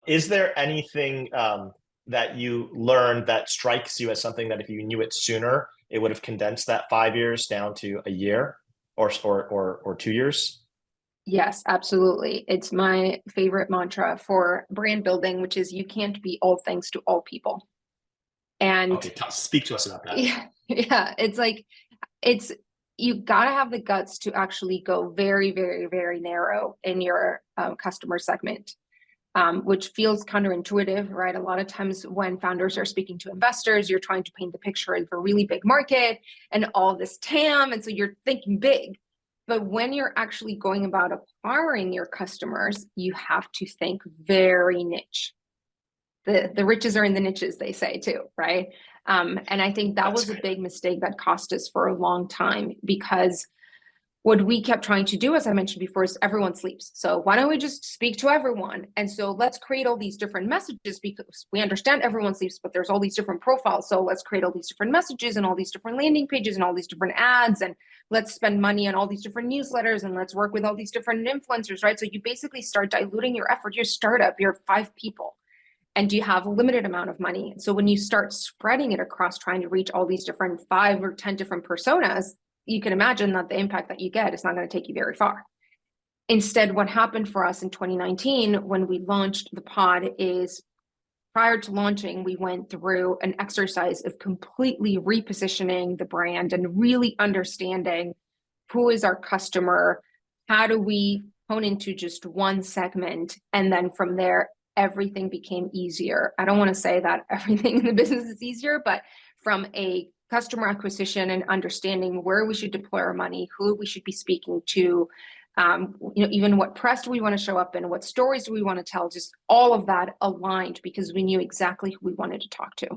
Is there anything that you learned that strikes you as something that if you knew it sooner, it would have condensed that 5 years down to a year or 2 years? Yes, absolutely. It's my favorite mantra for brand building, which is you can't be all things to all people. And Okay, speak to us about that. yeah, yeah, it's like it's you got to have the guts to actually go very, very, very narrow in your customer segment, which feels counterintuitive, right? A lot of times when founders are speaking to investors, you're trying to paint the picture of a really big market and all this TAM. And so you're thinking big. But when you're actually going about acquiring your customers, you have to think very niche. The riches are in the niches, they say too, right? And I think that That's was a great. big mistake that cost us for a long time because what we kept trying to do, as I mentioned before, is everyone sleeps. So why don't we just speak to everyone? And so let's create all these different messages because we understand everyone sleeps, but there's all these different profiles. So let's create all these different messages and all these different landing pages and all these different ads. And let's spend money on all these different newsletters and let's work with all these different influencers, right? So you basically start diluting your effort. You're a startup, you're 5 people and you have a limited amount of money. So when you start spreading it across trying to reach all these different 5 or 10 different personas, you can imagine that the impact that you get is not going to take you very far. Instead, what happened for us in 2019 when we launched the pod is prior to launching, we went through an exercise of completely repositioning the brand and really understanding who is our customer, how do we hone into just one segment, and then from there, everything became easier. I don't want to say that everything in the business is easier, but from a customer acquisition and understanding where we should deploy our money, who we should be speaking to, even what press do we want to show up in, what stories do we want to tell, just all of that aligned because we knew exactly who we wanted to talk to.